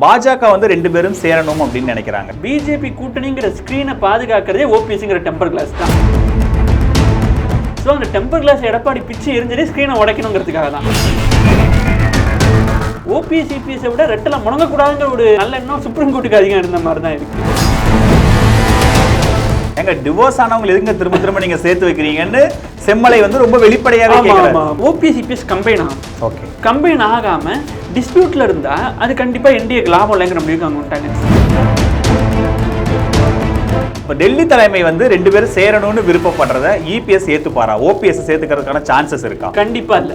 பாஜக வந்து ரெண்டு பேரும் சேரணும் அப்படின்னு நினைக்கிறாங்க. பிஜேபி கூட்டணிங்கிற ஸ்கிரீனை பாதுகாக்கிறதே ஓபிஎஸ்ங்கிற டெம்பர் கிளாஸ் தான். ஸோ அந்த டெம்பர் கிளாஸ் எடப்பாடி பிச்சு எரிஞ்சதே ஸ்கிரீனை உடைக்கணுங்கிறதுக்காக தான். ஓபிஎஸ் சிபிஎஸை விட ரெட்டெல்லாம் முடங்கக்கூடாதுங்கிற ஒரு நல்ல எண்ணம் சுப்ரீம் கோர்ட்டுக்கு அதிகம் இருந்த மாதிரி தான் இருக்கு. எங்க டிவோர்ஸ் ஆனவங்க எதுங்க திரும்ப திரும்ப நீங்க சேர்த்து வைக்கிறீங்கன்னு செம்மலை வந்து ரொம்ப வெளிப்படையாவே கேக்குறாங்க. ஓபிஎஸ் சிபிஎஸ் கம்பைன் ஆகும். ஓகே, கம்பைன் ஆகாம டிஸ்பியூட்ல இருந்தா அது கண்டிப்பா என்டிஏக்கு லாபம் இல்லைங்கிற முடிவுக்கு அவங்க வந்துட்டாங்க. இப்போ டெல்லி தலைமை வந்து ரெண்டு பேரும் சேரணும்னு விருப்பப்படுறத இபிஎஸ் ஏத்துப்பாரா? ஓபிஎஸ் சேர்த்துக்கிறதுக்கான சான்சஸ் இருக்கா? கண்டிப்பா இல்ல.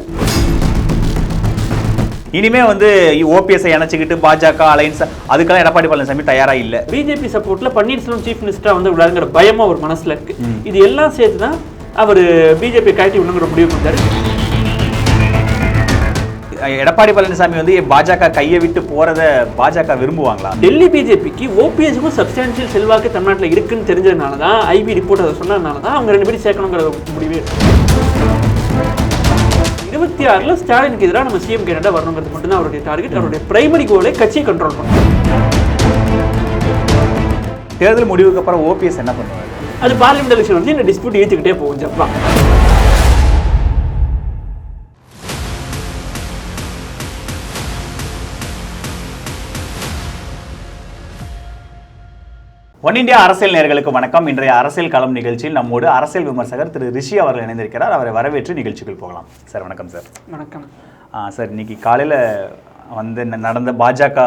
இனிமே வந்து ஓபிஎஸ் இணைச்சிக்கிட்டு பாஜக அலைன்ஸ் அதுக்கெல்லாம் எடப்பாடி பழனிசாமி தயாரா இல்ல. பிஜேபி சப்போர்ட்ல பன்னீர்செல்வம் சீஃப் மினிஸ்டரா வந்து விடாதுங்கிற பயமா ஒரு மனசுல இருக்கு. இது எல்லாம் சேர்த்துதான் அவர் பிஜேபி கழட்டி விடணுங்கிற முடிவு வந்தாரு. எடப்பாடி பழனிசாமி வந்து பாஜக கையை விட்டு போறத பாஜக விரும்புவாங்களா? டெல்லி பிஜேபிக்கு ஓபிஎஸ்க்கும் சப்ஸ்டான்சியல் செல்வாக்கு தமிழ்நாட்டில் இருக்குன்னு தெரிஞ்சதுனால தான் ஐபி ரிப்போர்ட் அதை சொன்னதுனால தான் அவங்க ரெண்டு பேரும் சேர்க்கணுங்கிற முடிவே. 26 ஸ்டாலினுக்கு எதிராக நம்ம சிஎம் கேண்டா வரணுங்கிறது மட்டும்தான் அவருடைய டார்கெட். அவருடைய பிரைமரி கோலை கட்சியை கண்ட்ரோல் பண்ணணும். தேர்தல் முடிவுக்கு அப்புறம் ஓபிஎஸ் என்ன பண்ணுவாங்க? அது பார்லிமெண்ட் எலெக்ஷன் வந்து இந்த டிஸ்பியூட் ஏற்றுக்கிட்டே போகும். ஜப்பா ஒன் இந்தியா அரசியல் நேயர்களுக்கு வணக்கம். இன்றைய அரசியல் களம் நிகழ்ச்சியில் நம்மோடு அரசியல் விமர்சகர் திரு ரிஷி அவர்கள் இணைந்திருக்கிறார். அவரை வரவேற்று நிகழ்ச்சிகள் போகலாம். சார் வணக்கம். சார் வணக்கம். சார், இன்னைக்கு காலையில் வந்து நடந்த பாஜக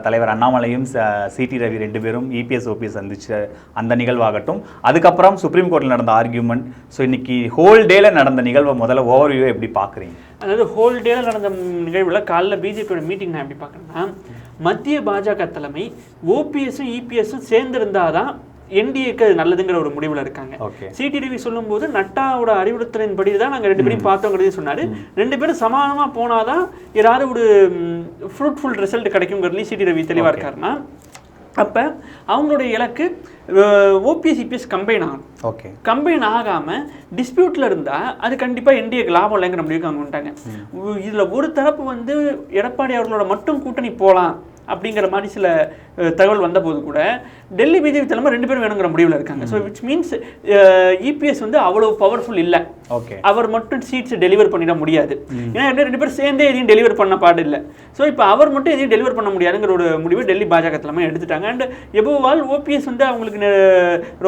தலைவர் அண்ணாமலையும் சிடி ரவி ரெண்டு பேரும் இபிஎஸ் ஓபிஎஸ் சந்திச்ச அந்த நிகழ்வாகட்டும், அதுக்கப்புறம் சுப்ரீம் கோர்ட்டில் நடந்த ஆர்கியூமெண்ட், ஸோ இன்னைக்கு ஹோல் டேல நடந்த நிகழ்வை முதல்ல ஓவர்வியூ எப்படி பார்க்குறீங்க? அதாவது ஹோல் டேல நடந்த நிகழ்வில் காலைல பிஜேபியோட மீட்டிங் நான் எப்படி பார்க்குறேன்னா, மத்திய பாஜக தலைமை ஓபிஎஸும் இபிஎஸும் சேர்ந்திருந்தாதான் என்டிஏக்கு அது நல்லதுங்கிற ஒரு முடிவில் இருக்காங்க. சிடி ரவி சொல்லும் போது நட்டாவோட அறிவுறுத்தலின் படி தான் நாங்கள் ரெண்டு பேரும் பார்த்தோங்கிறதையும் சொன்னாரு. ரெண்டு பேரும் சமானமாக போனாதான் ஏதாவது ஒரு ஃப்ரூட்ஃபுல் ரிசல்ட் கிடைக்குங்கிறதுலையும் சிடி ரவி தெளிவாக இருக்காருன்னா, அப்போ அவங்களுடைய இலக்கு ஓபிஎஸ் சிபிஎஸ் கம்பைன் ஆகணும். ஓகே, கம்பைன் ஆகாமல் டிஸ்பியூட்டில் இருந்தால் அது கண்டிப்பாக என்டிஏக்கு லாபம் இல்லைங்கிற முடிவுக்கு அவங்க வந்துட்டாங்க. இதில் ஒரு தரப்பு வந்து எடப்பாடி அவர்களோட மட்டும் கூட்டணி போகலாம் அப்படிங்கிற மாதிரி சில தகவல் வந்த போது கூட டெல்லி பிஜேபி தலைமை ரெண்டு பேரும் வேணுங்கிற முடிவில் இருக்காங்க. ஸோ விச் மீன்ஸ் இபிஎஸ் வந்து அவ்வளோ பவர்ஃபுல் இல்லை. ஓகே, அவர் மட்டும் சீட்ஸ் டெலிவர் பண்ணிட முடியாது. ஏன்னா ரெண்டு பேரும் சேர்ந்தே எதையும் டெலிவர் பண்ண பாடு இல்லை. ஸோ இப்போ அவர் மட்டும் எதையும் டெலிவர் பண்ண முடியாதுங்கிற ஒரு முடிவு டெல்லி பாஜக தலைமை எடுத்துட்டாங்க. அண்ட் எபோவால் ஓபிஎஸ் வந்து அவங்களுக்கு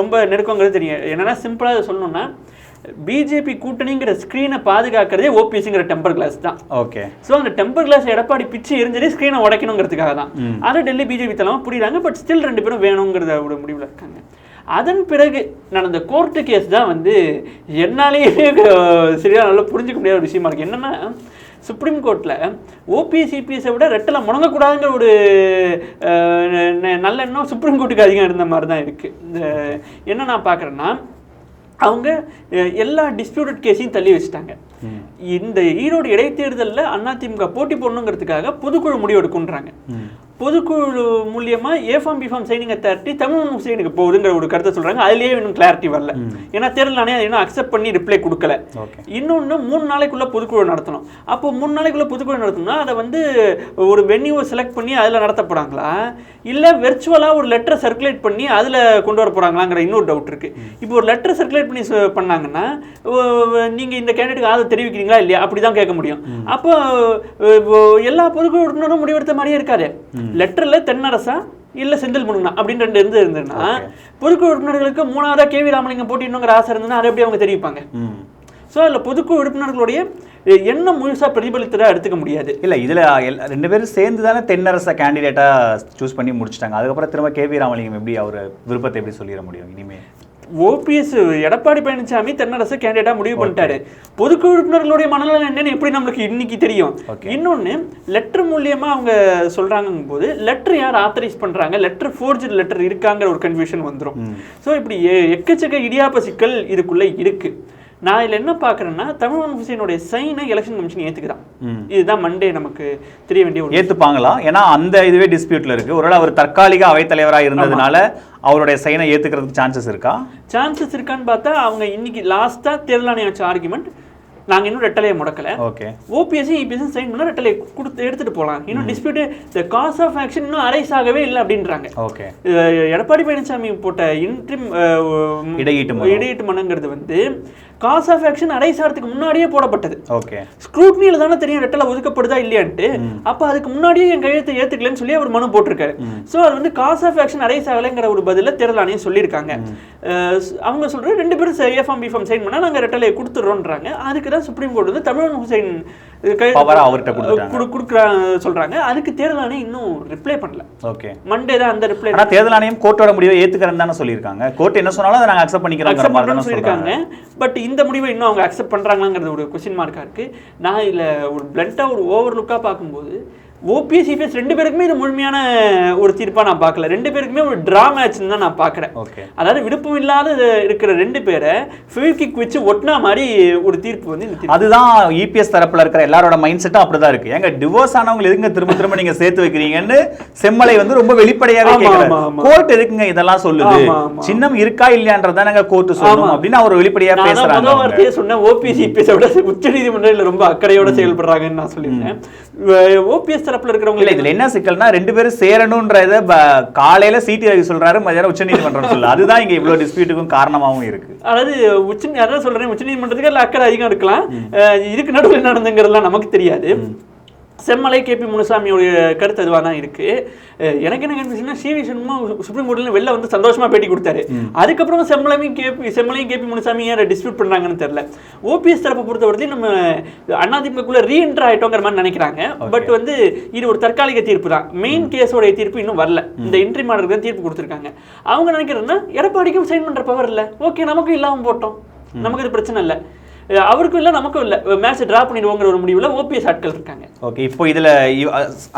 ரொம்ப நெருக்கங்கிறது தெரியும். என்னன்னா சிம்பிளாக சொல்லணும்னா, பிஜேபி கூட்டணிங்கிற ஸ்கிரீனை பாதுகாக்கிறதே ஓபிஎஸ்ங்கிற டெம்பர் கிளாஸ் தான். ஓகே, ஸோ அந்த டெம்பர் கிளாஸ் எடப்பாடி பிச்சு எரிஞ்சதே ஸ்கிரீனை உடைக்கணுங்கிறதுக்காக தான். அதை டெல்லி பிஜேபி தலைமை புரியுறாங்க. பட் ஸ்டில் ரெண்டு பேரும் வேணுங்கிறத ஒரு முடிவில் இருக்காங்க. அதன் பிறகு நடந்த கோர்ட்டு கேஸ் தான் வந்து என்னாலேயே சரியாக நல்லா புரிஞ்சுக்க முடியாத ஒரு விஷயமா இருக்குது. என்னென்னா, சுப்ரீம் கோர்ட்டில் ஓபிஎஸ் சிபிஎஸை விட ரெட்டெல்லாம் முடங்கக்கூடாதுங்கிற ஒரு நல்ல எண்ணம் சுப்ரீம் கோர்ட்டுக்கு அதிகம் இருந்த மாதிரி தான் இருக்குது. என்ன நான் பார்க்குறேன்னா, அவங்க எல்லா டிஸ்பியூட்டட் கேஸையும் தள்ளி வச்சுட்டாங்க. இந்த ஈரோடு இடைத்தேர்தலில் அதிமுக போட்டி போடணுங்கிறதுக்காக பொதுக்குழு முடிவு எடுக்குன்றாங்க. பொதுக்குழு மூலியமா ஏஃபார்ம் பிஃபார்ம் சைனிங் அத்தாரிட்டி தமிழ் சைனுக்கு போகுதுங்கிற ஒரு கருத்தை சொல்றாங்க. அதுலேயே இன்னும் கிளாரிட்டி வரல. ஏன்னா தேர்தல் ஆணையம் இன்னும் அக்செப்ட் பண்ணி ரிப்ளை கொடுக்கல. இன்னொன்று 3 நாளைக்குள்ள பொதுக்குழு நடத்தணும். அப்போ 3 நாளைக்குள்ள பொதுக்குழு நடத்தணும்னா அதை வந்து ஒரு வென்யூவை செலக்ட் பண்ணி அதில் நடத்த போறாங்களா, இல்லை வெர்ச்சுவலாக ஒரு லெட்டரை சர்க்குலேட் பண்ணி அதில் கொண்டு வர போறாங்களாங்கிற இன்னொரு டவுட் இருக்கு. இப்போ ஒரு லெட்டரை சர்க்குலேட் பண்ணி பண்ணாங்கன்னா, நீங்க இந்த கேண்டிடேட்டுக்கு ஆதரவு தெரிவிக்கிறீங்களா இல்லையா அப்படிதான் கேட்க முடியும். அப்போ எல்லா பொதுக்குழு உறுப்பினரும் முடிவெடுத்த மாதிரியே இருக்காது. லெட்டர்ல தென்னரசா இல்ல செந்தில் முருகனா அப்படின்னு ரெண்டு இருந்ததுன்னா, பொதுக்குழு உறுப்பினர்களுக்கு 3ஆவதா கேவி ராமலிங்கம் போட்டிடணுங்கிற ஆசை இருந்ததுன்னா அதை எப்படி அவங்க தெரிவிப்பாங்க? ஸோ அதில் பொதுக்குழு உறுப்பினர்களுடைய என்ன முழுசா பிரதிபலித்ததா எடுத்துக்க முடியாது. இல்லை, இதில் ரெண்டு பேரும் சேர்ந்து தானே தென்னரசை கேண்டிடேட்டாக சூஸ் பண்ணி முடிச்சிட்டாங்க. அதுக்கப்புறம் திரும்ப கேவி ராமலிங்கம் எப்படி அவர் விருப்பத்தை எப்படி சொல்லிட முடியும்? இனிமேல் ஓபிஎஸ் எடப்பாடி பழனிசாமி தென்னரசு கேண்டிடேட்டா முடிவு பண்ணிட்டாரு. பொதுக்குழு உறுப்பினர்களுடைய மனநலன் என்னன்னு எப்படி நம்மளுக்கு இன்னைக்கு தெரியும்? இன்னொன்னு, லெட்டர் மூலியமா அவங்க சொல்றாங்க போது லெட்டர் யார் ஆத்தரைஸ் பண்றாங்க, லெட்டர் ஃபோர்ஜட் லெட்டர் இருக்காங்கிற ஒரு கன்ஃபியூஷன் வந்துடும். ஸோ இப்படி எக்கச்சக்க இடியாப்ப சிக்கல் இதுக்குள்ள இருக்கு. நான் இதில் என்ன பார்க்குறேன்னா, தமிழ் ஹுசைனுடைய சைனை எலெக்ஷன் கமிஷன் ஏற்றுக்குதான். இதுதான் மண்டே நமக்கு தெரிய வேண்டிய ஒரு ஏற்றுப்பாங்களா? ஏன்னா அந்த இதுவே டிஸ்பியூட்ல இருக்கு. ஒருவேளை அவர் தற்காலிக அவைத்தலைவராக இருந்ததுனால அவருடைய சைனை ஏற்றுக்கிறதுக்கு சான்சஸ் இருக்கா? சான்சஸ் இருக்கான்னு பார்த்தா, அவங்க இன்னைக்கு லாஸ்ட்டாக தேர்தல் ஆணையம் வச்ச ஆர்குமெண்ட் நாங்க இன்னும் ரெட்டலையை முடக்கல, ஓகே, ஓபிஎஸ் இபிஎஸ் சைன் பண்ணா ரெட்டலை கொடுத்து எடுத்துட்டு போகலாம், இன்னும் dispute the cause of action இன்னும் அரைஸ் ஆகவே இல்லை அப்படின்றாங்க. ஓகே, எடப்பாடி பழனிசாமி போட்ட இன்ட்ரிம் இடையீட்டு மனுங்கிறது வந்து காஸ் ஆஃப் ஆக்ஷன் அரைஸ் ஆகிறதுக்கு முன்னாடியே போடப்பட்டது. ஓகே, ஸ்க்ரூட்னியில தானே தெரியும் ரெட்டலை ஒதுக்கப்படுதா இல்லையான்ட்டு. அப்ப அதுக்கு முன்னாடியே என் கையெழுத்தை ஏத்துக்கலன்னு சொல்லி அவர் மனு போட்டிருக்காரு. ஸோ அது வந்து காஸ் ஆஃப் ஆக்ஷன் அரைஸ் ஆகலைங்கிற ஒரு பதில தேர்தல் ஆணையம் சொல்லியிருக்காங்க. அவங்க சொல்ற 2 பேரும் ஏஃபார்ம் பிஃபார்ம் சைன் பண்ணா நாங்க ரெட்டலையை கொடுத்துறோன்றாங்க. அதுக்கு தான் சுப்ரீம் கோர்ட் வந்து தமிழன் ஹுசைன் சொல்றாங்க. அதுக்கு தேர்தல் ஆணையம் இன்னும் ரிப்ளை பண்ணல. ஓகே, மண்டே தான் அந்த ரிப்ளை. தேர்தல் ஆணையம் கோர்ட்டோட முடிவை ஏத்துக்கறேன்னு தானே சொல்லியிருக்காங்க. கோர்ட் என்ன சொன்னாலும் அதை நாங்க அக்செப்ட் பண்ணிக்கிறோம் சொல்லியிருக்காங்க. பட் இந்த முடிவை இன்னும் அவங்க அக்செப்ட் பண்றாங்களாங்கிறது ஒரு கொஸ்டின் மார்க்கா இருக்கு. நான் இல்ல ஒரு பிளண்டா ஒரு ஓவர் லுக்கா பார்க்கும்போது ஓபிஎஸ் இபிஎஸ் 2 பேருக்குமே இது முழுமையான ஒரு தீர்ப்பா நான் பார்க்கல. 2 பேருக்குமே ஒரு டிரா மேட்ச்னு தான் நான் பார்க்குறேன். அதாவது விருப்பம் இல்லாத இருக்கிற 2 பேரை ஃபெவிக்விக் வச்சு ஒட்டினா மாதிரி ஒரு தீர்ப்பு வந்து அதுதான் இபிஎஸ் தரப்புல இருக்கிற எல்லாரோட மைண்ட் செட்டும் அப்படிதான் இருக்கு. ஏங்க டிவோர்ஸ் ஆனவங்க எதுங்க திரும்ப நீங்க சேர்த்து வைக்கிறீங்கன்னு செம்மலை வந்து ரொம்ப வெளிப்படையாவே கேட்கிறாரு. கோர்ட் எதுக்குங்க இதெல்லாம் சொல்லுது, சின்னம் இருக்கா இல்லையான்றதானங்க கோர்ட் சொல்லணும் அப்படின்னு அவர் வெளிப்படையா பேசுறாங்க. வார்த்தையை சொன்ன ஓபிஎஸ் இபிஎஸ் விட உச்சநீதிமன்றம் ரொம்ப அக்கறையோட செயல்படுறாங்கன்னு நான் சொல்லியிருந்தேன். ஓபிஎஸ் தரப்புல இருக்கிறவங்க இல்ல இதுல என்ன சிக்கல்னா 2 பேரும் சேரணும்ன்றத காலையில சிடி ரவி சொல்றாரு, மதியானம் உச்சநீதிமன்றம் சொல்ல. அதுதான் இங்க இவ்வளவு டிஸ்பியூட்டுக்கும் காரணமாவும் இருக்கு. அதாவது அதான் சொல்றேன், உச்சநீதிமன்றத்துக்கு அக்கறை அதிகம் இருக்கலாம், இதுக்கு நடுவில் நடந்துங்கிறதுலாம் நமக்கு தெரியாது. செம்மலை கேபி முனுசாமியோடைய கருத்து அதுவாக தான் இருக்கு. எனக்கு என்ன கன்ஃபியூஷன்னா சிவி சண்முகம் சுப்ரீம் கோர்ட்ல வெளில வந்து சந்தோஷமா பேட்டி கொடுத்தாரு. அதுக்கப்புறம் செம்மலையும் கேபி முனுசாமி ஏன் டிஸ்பியூட் பண்றாங்கன்னு தெரியல. ஓபிஎஸ் தரப்பை பொறுத்தவரைக்கும் நம்ம அதிமுகக்குள்ள ரீஎன்டர் ஆயிட்டோங்கிற மாதிரி நினைக்கிறாங்க. பட் வந்து இது ஒரு தற்காலிக தீர்ப்பு தான், மெயின் கேஸோடைய தீர்ப்பு இன்னும் வரல. இந்த என்ட்ரி மாடலுக்கு தான் தீர்ப்பு கொடுத்துருக்காங்க. அவங்க நினைக்கிறதுன்னா எடப்பாடிக்கும் சைன் பண்ற பவர் இல்லை, ஓகே நமக்கும் இல்லாமல் போட்டோம், நமக்கு இது பிரச்சனை இல்லை, அவருக்கும் இல்லை நமக்கும் இல்லை, மேட்ச் டிரா பண்ணிடுவோங்கிற ஒரு முடிவில் ஓபிஎஸ் ஆட்கள் இருக்காங்க. ஓகே, இப்போ இதில்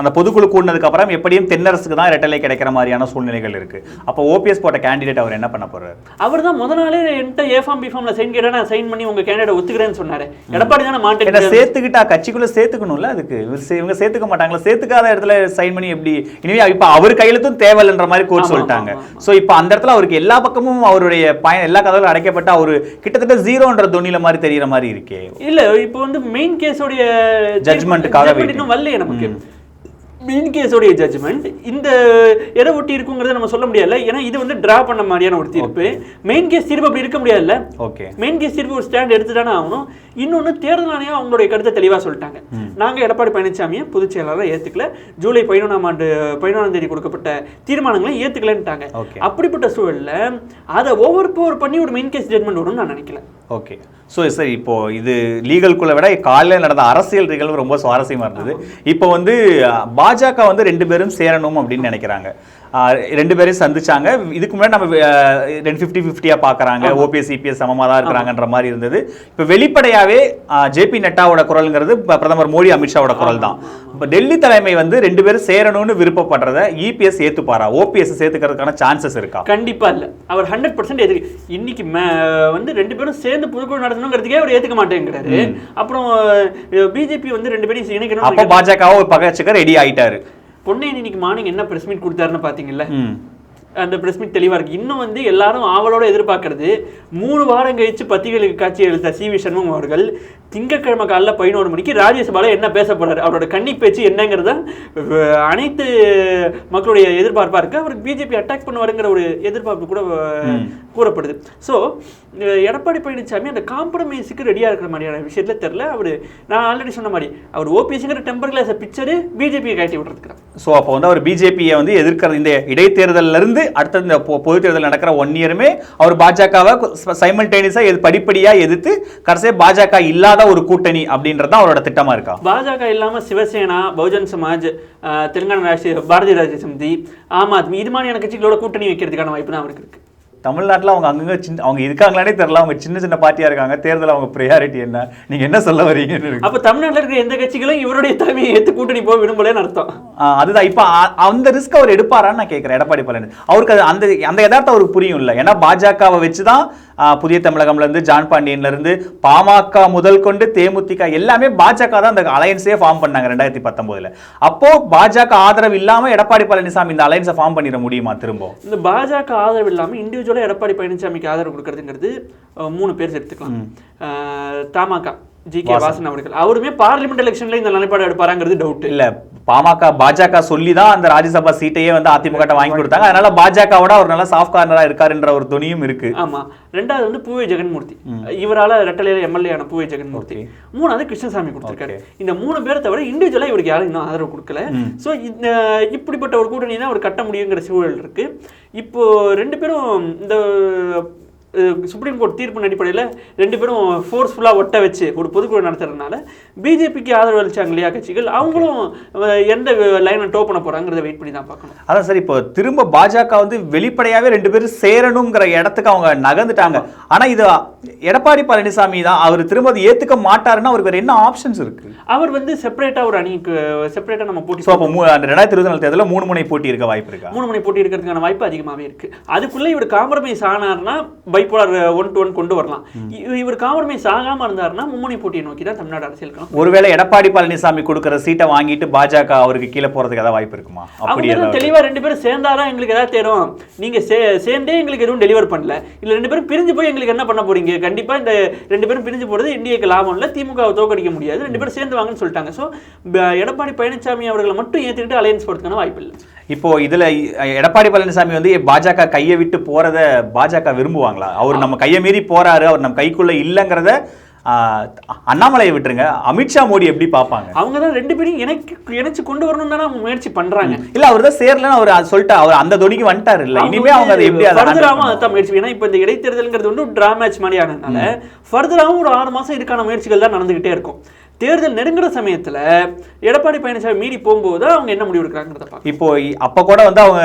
அந்த பொதுக்குழு கூடினதுக்கு அப்புறம் எப்படியும் தென்னரசுக்கு தான் இரட்டலை கிடைக்கிற மாதிரியான சூழ்நிலைகள் இருக்கு. அப்போ ஓபிஎஸ் போட்ட கேண்டிடேட் அவர் என்ன பண்ண போறாரு? அவர் தான் முத நாளே என்கிட்ட ஏஃபார்ம் பிஃபார்ம்ல சைன் கேட்டா நான் சைன் பண்ணி உங்க கேண்டிடேட் ஒத்துக்கிறேன்னு சொன்னாரு. எடப்பாடி தானே மாட்டேன் சேர்த்துக்கிட்டா கட்சிக்குள்ள சேர்த்துக்கணும்ல, அதுக்கு இவங்க சேர்த்துக்க மாட்டாங்களா? சேர்த்துக்காத இடத்துல சைன் பண்ணி எப்படி? இனிமே இப்போ அவர் கையெழுத்தும் தேவையில்லைன்ற மாதிரி கோர்ட் சொல்லிட்டாங்க. ஸோ இப்போ அந்த இடத்துல அவருக்கு எல்லா பக்கமும் அவருடைய எல்லா கதவுகளும் அடைக்கப்பட்டு அவர் கிட்டத்தட்ட ஜீரோன்ற தொனில மாதிரி தெரியும் மாதிரி இருக்கே. இல்ல இப்போ வந்து மெயின் கேஸோட ஜட்ஜ்மென்ட்காக இன்னும் வரலையே நமக்கு. மெயின் கேஸோடைய ஜட்ஜ்மெண்ட் இந்த எதை ஒட்டி இருக்குங்கிறத நம்ம சொல்ல முடியல. ஏன்னா இது வந்து டிரா பண்ண மாதிரியான ஒரு தீர்ப்பு. மெயின் கேஸ் தீர்ப்பு அப்படி இருக்க முடியாதுல்ல. ஓகே, மெயின் கேஸ் தீர்ப்பு ஒரு ஸ்டாண்ட் எடுத்துதானே ஆகணும். இன்னொன்னு தேர்தல் ஆணையம் அவங்களுடைய கருத்தை தெளிவா சொல்லிட்டாங்க. நாங்க எடப்பாடி பழனிசாமியை பொதுச் செயலாளரை ஏத்துக்கல, ஜூலை 11ஆம் தேதி கொடுக்கப்பட்ட தீர்மானங்களை ஏத்துக்கலன்ட்டாங்க. அப்படிப்பட்ட சூழல்ல அதை ஓவர் பவர் பண்ணி ஒரு மெயின் கேஸ் ஜட்ஜ்மெண்ட் வரும்னு நான் நினைக்கல. ஓகே, ஸோ சரி, இப்போ இது லீகல்குள்ள விட காலையில் நடந்த அரசியல் நிகழ்வு ரொம்ப சுவாரஸ்யமா இருந்தது. இப்போ வந்து பாஜக வந்து 2 பேரும் சேரணும் அப்படின்னு நினைக்கிறாங்க. 2 பேரையும் சந்திச்சாங்க. இதுக்கு முன்னாடி நம்ம 50-50 பார்க்குறாங்க, ஓபிஎஸ் சிபிஎஸ் சமமாக தான் இருக்கிறாங்கன்ற மாதிரி இருந்தது. இப்போ வெளிப்படையாகவே ஜேபி நட்டாவோட குரல்ங்கிறது பிரதமர் மோடி அமித்ஷாவோட குரல் தான். இப்போ டெல்லி தலைமை வந்து 2 பேரும் சேரணும்னு விருப்பப்படுறத இபிஎஸ் ஏற்றுப்பாரா? ஓபிஎஸ் சேர்த்துக்கிறதுக்கான சான்சஸ் இருக்கா? கண்டிப்பா இல்லை. அவர் 100% எதிர்க்கு. இன்னைக்கு வந்து 2 பேரும் சேர்ந்து பொதுக்குழு நடத்தணுங்கிறதுக்கே அவர் ஏற்றுக்க மாட்டேங்கிறாரு. அப்புறம் பிஜேபி வந்து 2 பேரையும் இணைக்கணும். அப்போ பாஜக ஒரு பகச்சுக்க ரெடி ஆயிட்டாரு. பொன்னையன் இன்னைக்கு மார்னிங் என்ன பிரஸ் மீட் கொடுத்தாருன்னு பாத்தீங்கல்ல, அந்த பிரஸ் மீட் தெளிவா இருக்கு. இன்னும் வந்து எல்லாரும் ஆவலோட எதிர்பார்க்கறது 3 வாரம் கழிச்சு பத்திரிகைகளுக்கு காட்சி அளித்த சிவி சண்முகம் அவர்கள் திங்கட்கிழமை காலைல 11 மணிக்கு ராஜ்யசபால என்ன பேச போறாரு, அவரோட கன்னி பேச்சு என்னங்கிறத அனைத்து மக்களுடைய எதிர்பார்ப்பா இருக்கு. அவருக்கு பிஜேபி அட்டாக் பண்ணுவாருங்கிற ஒரு எதிர்பார்ப்பு கூட கூறப்படுது. ஸோ எடப்பாடி பழனிசாமி அந்த காம்ப்ரமைஸுக்கு ரெடியா இருக்கிற மாதிரியான விஷயத்துல தெரியல. நான் ஆல்ரெடி சொன்ன மாதிரி அவர் ஓபிஎஸ்ங்கிற டெம்பர் கிளாஸ் பிக்சரு பிஜேபியை காட்டி விட்டுருக்காரு. ஸோ அப்போ வந்து அவர் பிஜேபியை வந்து எதிர்க்கிறது இந்த இடைத்தேர்தலில் இருந்து அடுத்த இந்த பொது தேர்தல் நடக்கிற 1 இயருமே அவர் பாஜகவை சைமல்டேனியஸா பாஜக எதிர்த்து கடைசியாக பாஜக இல்லாத ஒரு கூட்டணி அப்படின்றது அவரோட திட்டமா இருக்கா? பாஜக இல்லாம சிவசேனா, பகுஜன் சமாஜ், தெலுங்கானா ராஷ்டிரிய பாரதிய ராஜ்ய சமிதி, ஆம் ஆத்மி இது மாதிரியான கட்சிகளோட கூட்டணி வைக்கிறதுக்கான வாய்ப்பு தான் அவருக்கு இருக்கு. தமிழ்நாட்டில் அவங்க அங்கங்க அவங்க இருக்காங்களானே தெரியல. அவங்க சின்ன பார்ட்டியா இருக்காங்க. தேர்தல் அவங்க ப்ரையாரிட்டி என்ன? நீங்க என்ன சொல்ல வரீங்க? அப்ப தமிழ்நாட்டில் இருக்கிற எந்த கட்சிகளும் இவருடைய தலைமையை ஏற்று கூட்டணி போக விரும்பலன்னு அர்த்தம். அதுதான் இப்ப அந்த ரிஸ்க் அவர் எடுப்பாரான்னு நான் கேட்கிறேன். எடப்பாடி பழனிசாமி அவருக்கு அந்த யதார்த்தம் அவருக்கு புரியும் இல்லை. ஏன்னா பாஜகவை வச்சுதான் புதிய தமிழகம்ல இருந்து ஜான் பாண்டியன்ல இருந்து பாமக முதல் கொண்டு தேமுதிக எல்லாமே பாஜக தான் அந்த அலையன்ஸே ஃபார்ம் பண்ணாங்க 2019. அப்போ பாஜக ஆதரவு இல்லாம எடப்பாடி பழனிசாமி இந்த அலையன்ஸை ஃபார்ம் பண்ணிட முடியுமா? திரும்ப இந்த பாஜக ஆதரவு இல்லாம இண்டிவிஜுவலா எடப்பாடி பழனிசாமிக்கு ஆதரவு கொடுக்கறதுங்கிறது 3 பேர் எடுத்துக்கலாம். தமாக ஜி.கே. வாசன் அவர்கள். அவருமே பார்லிமெண்ட் எலெக்ஷன்ல இந்த நிலைப்பாடு எடுப்பாராங்கிறது டவுட் இல்ல. பாஜக சொல்லி தான் அந்த ராஜ்யசபா சீட்டையே வந்து அதிமுக வாங்கி கொடுத்தாங்க. அதனால பாஜகவோட அவர் நல்ல சாஃப்ட் கார்னரா இருக்காருன்ற ஒரு துணியும் இருக்கு. ஆமா. ரெண்டாவது வந்து பூவே ஜெகன்மூர்த்தி, இவரால ரெட்டலையில எம்எல்ஏ ஆன பூவே ஜெகன்மூர்த்தி. மூணாவது கிருஷ்ணசாமி கொடுத்திருக்காரு. இந்த 3 பேரை தவிர இண்டிவிஜுவலா இவருக்கு யாரும் இன்னும் ஆதரவு கொடுக்கல. சோ இப்படிப்பட்ட ஒரு கூட்டணி தான் அவர் கட்ட முடியுங்கிற சூழல் இருக்கு. இப்போ 2 பேரும் இந்த சுப்ரீம் கோர்ட் தீர்ப்பின் அடிப்படையில் 2 பேரும் ஃபோர்ஸ்ஃபுல்லாக ஒட்ட வச்சு ஒரு பொதுக்குழு நடத்துறதுனால பிஜேபிக்கு ஆதரவு அளிச்சாங்க இல்லையா கட்சிகள், அவங்களும் எந்த லைனை டோ பண்ண போறாங்கிறத வெயிட் பண்ணி தான் பார்க்கணும். அதான் சார், இப்போ திரும்ப பாஜக வந்து வெளிப்படையாவே 2 பேரும் சேரணுங்கிற இடத்துக்கு அவங்க நகர்ந்துட்டாங்க. ஆனா இது எடப்பாடி பழனிசாமி தான் அவர் திரும்ப அதை ஏத்துக்க மாட்டாருன்னா அவருக்கு வேற என்ன ஆப்ஷன்ஸ் இருக்கு? அவர் வந்து செப்பரேட்டா ஒரு அணிக்கு செப்பரேட்டா நம்ம போட்டி. ஸோ அப்போ 2024 தேர்தலில் 3 முனை போட்டி இருக்க வாய்ப்பு இருக்கா? 3 முனை போட்டி இருக்கிறதுக்கான வாய்ப்பு அதிகமாகவே இருக்கு. அதுக்குள்ள இவர் காம்ப்ரமைஸ் ஆனார்னா பைபோலர் 1-to-1 கொண்டு வரலாம். இவர் காம்ப்ரமைஸ் ஆகாம இருந்தாருன்னா மும்முனை போட்டியை நோக்கி தான் தமிழ்நாடு அரசியல். ஒருவேளை எடப்பாடி பழனிசாமி கொடுக்கிற சீட்டை வாங்கிட்டு பாஜக அவருக்கு கீழே போறதுக்கு ஏதாவது வாய்ப்பு இருக்குமா? அப்படியே தெளிவா 2 பேரும் சேர்ந்தாதான் எங்களுக்கு ஏதாவது தேரும், நீங்க சேர்ந்தே எங்களுக்கு எதுவும் டெலிவர் பண்ணல, இல்ல 2 பேரும் பிரிஞ்சு போய் எங்களுக்கு என்ன பண்ண போறீங்க? கண்டிப்பா இந்த 2 பேரும் பிரிஞ்சு போறது இந்தியாவுக்கு லாபம் இல்ல, திமுகவை தோக்கடிக்க முடியாது, 2 பேரும் சேர்ந்து வாங்கன்னு சொல்லிட்டாங்க. சோ எடப்பாடி பழனிசாமி அவர்களை மட்டும் ஏத்துக்கிட்டு அலையன்ஸ் போறதுக்கான வாய்ப்பு இல்லை. இப்போ இதுல எடப்பாடி பழனிசாமி வந்து பாஜக கையை விட்டு போறத பாஜக விரும்புவாங்களா? அவர் நம்ம கையை மீறி போறாரு, அவர் நம்ம கைக்குள்ள இல்லங்கிறத அண்ணாமலையை விட்டுருங்க, அமித்ஷா மோடி எப்படி பார்ப்பாங்க? அவங்க தான் 2 பேரும் இணைச்சு கொண்டு வரணும் தானே அவங்க முயற்சி பண்றாங்க. இல்ல அவர் தான் சேரலன்னு அவர் சொல்லிட்டு அவர் அந்த தொனிக்கு வந்துட்டாரு இல்ல, இனிமே அவங்க அதை எப்படி ஃபர்தராவும் அதான் முயற்சி. ஏன்னா இப்போ இந்த இடைத்தேர்தல்ங்கிறது வந்து டிரா மேட்ச் மாதிரி ஆனதுனால ஃபர்தராவும் ஒரு 6 மாசம் இதுக்கான முயற்சிகள் தான் நடந்துகிட்டே இருக்கும். தேர்தல் நெருங்குற சமயத்துல எடப்பாடி பழனிசாமி மீறி போகும்போது அவங்க என்ன முடிவு எடுக்கிறாங்கிறத பார்க்க. இப்போ அப்ப கூட வந்து அவங்க